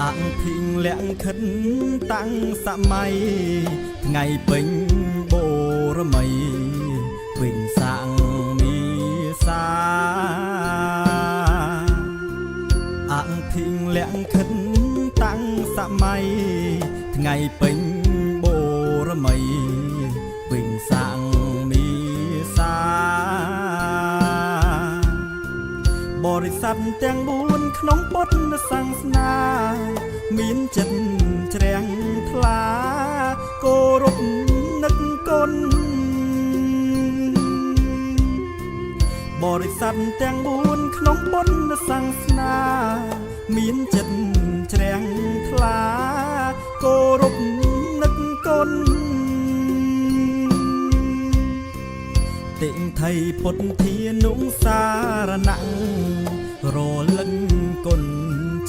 អង្គភីងលាក់ខិនតាំងសម័យថ្ងៃពេញបូរមីវិញសាំងមីសាអង្គភីងលាក់ខិនតាំងសម័យថ្ងៃពេញបូរមីវិញសាំងមីសាបរិស័ទទាំង4ក្នុងពុទ្ធសាសនាមានចិត្តជ្រាំងថ្លាគោរពនឹកគុណបរិស័ទទាំង4ក្នុងពុទ្ធសាសនាមានចិត្តជ្រាំងថ្លាគោរពនឹកគុណតិងថៃពុទ្ធានុសារណੰរលឹងគុណ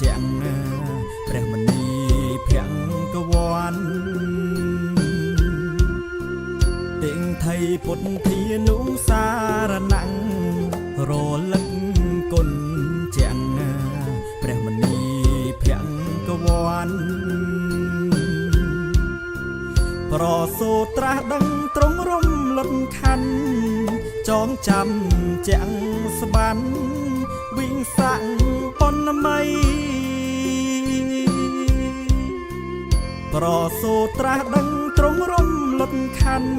ជាងព្រះមនីភង្គវ័នតិងថៃពុទ្ធានុសារណੰរលឹងគុណជាងព្រះមនីភង្គវ័នប្រសូតត្រាស់ដឹងត្រង់រំលត់ខណ្ឌចងចាំជាងស្បាន់វិញសាក់ប៉ុនមីប្រសូតត្រាស់ដឹងត្រង់រំលត់ខណ្ឌ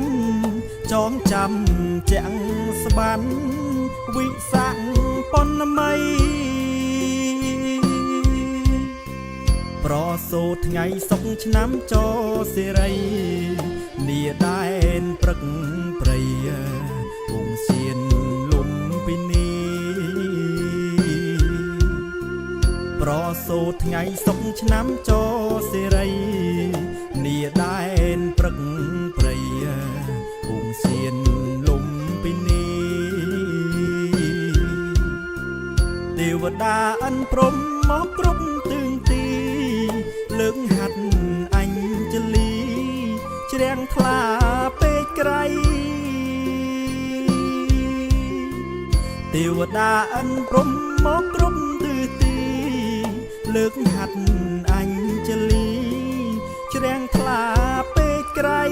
ចងចាំជាងស្បាន់វិសាក់ប៉ុនមីប្រសូតថ្ងៃសុកឆ្នាំចសិរីនីដែនព្រឹកព្រៃវងសៀនលំពីនីប្រសូតថ្ងៃសុកឆ្នាំចសិរីនីដែនព្រឹកព្រៃវងសៀនលំពីនីទេវតាអិនព្រំមកគ្រប់ទិងទីលើកហាត់អញ្ជលីជ្រាំងថ្លាពេកក្រៃទេវតាអិនព្រំមកគ្រប់ទិសទីលើកហាត់អញ្ជលីជ្រាំងថ្លាពេកក្រៃ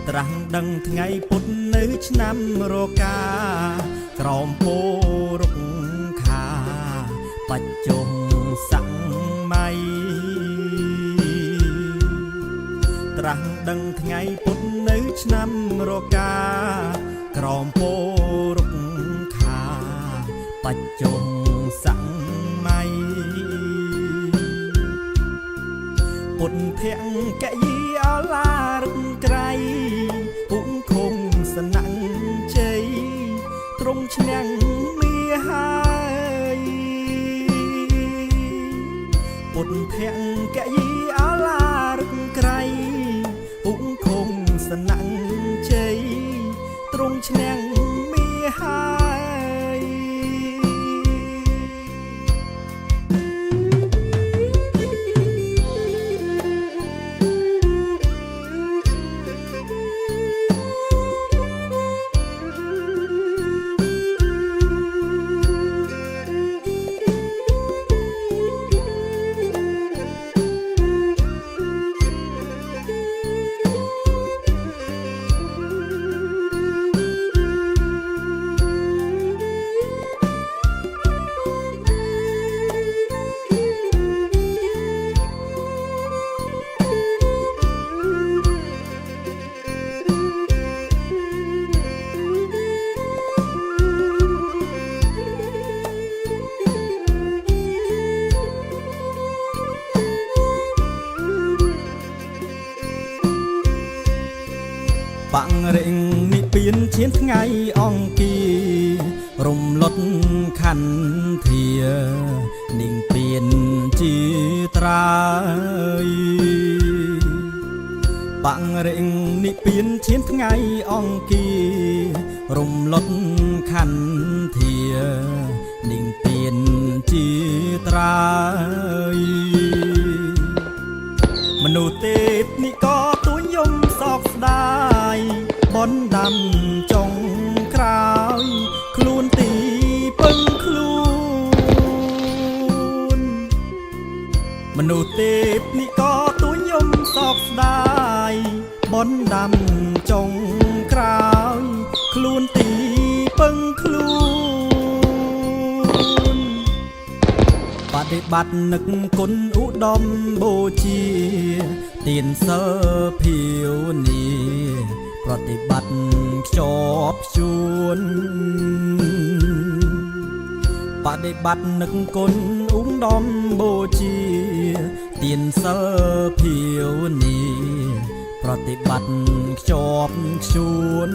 ត្រាស់ដឹងថ្ងៃពុទ្ធនៅឆ្នាំរកាក្រោមពោរុក្ខាបច្ចុប្បន្នសម័យត្រាស់ដឹងថ្ងៃពុទ្ធនៅឆ្នាំរកាក្រោមពោរុក្ខាបច្ចុប្បន្នសម័យពុទ្ធង្គយាអឡារឹកក្រៃពុំខំសណੰជ័យទ្រង់ឈ្នះមាហើយពុទ្ធង្គយាអឡារឹកក្រៃពុំខំសណੰជ័យទ្រង់ឈ្នះមាហើយបាំងរេងនិព្វានឈានថ្ងៃអង្គារំលត់ខន្ធានិងពៀនជាត្រាយបាំងរេងនិព្វានឈានថ្ងៃអង្គារំលត់ខន្ធានិងពៀនជាត្រាយមនុស្សទេពនិក៏ទួញយំសោកស្ដាយបនដាំចុងក្រោយខ្លួនទីពឹងខ្លួន ฏิบัตินึกគុណឧត្តមបូជាទានសើភាវនាប្រតិបត្តិខ្ជាប់ខ្ជួនបដិបត្តិនឹកគុណឧត្តមបូជាទានសើភាវនាប្រតិបត្តិខ្ជាប់ខ្ជួន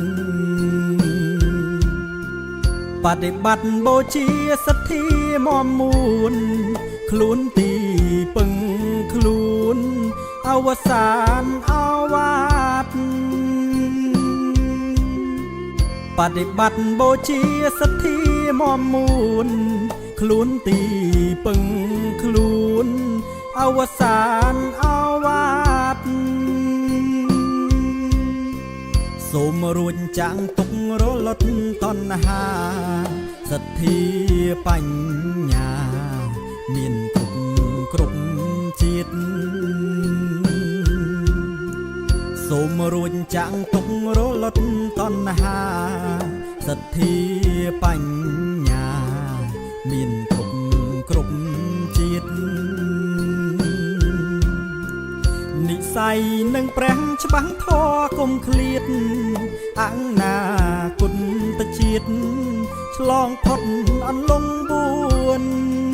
បដិបត្តិបូជាសទ្ធាមមួនខ្លួនទីពឹងខ្លួនអវសានអវាទបដិបត្តិបូជាសទ្ធាមមួនខ្លួនទីពឹងខ្លួនអវសានអវាទសូមរួចចាំងទុករលត់តណ្ហាសទ្ធាបញ្ញាមានគ្រប់ជាតិសូមរួចចាំងទុករលត់តណ្ហាសទ្ធាបញ្ញាមានគ្រប់ជាតិនិស័យនឹងព្រះច្បាំងធរគុំឃ្លាតអង្គណាគុណតជាតិឆ្លងផុតអន្លង់4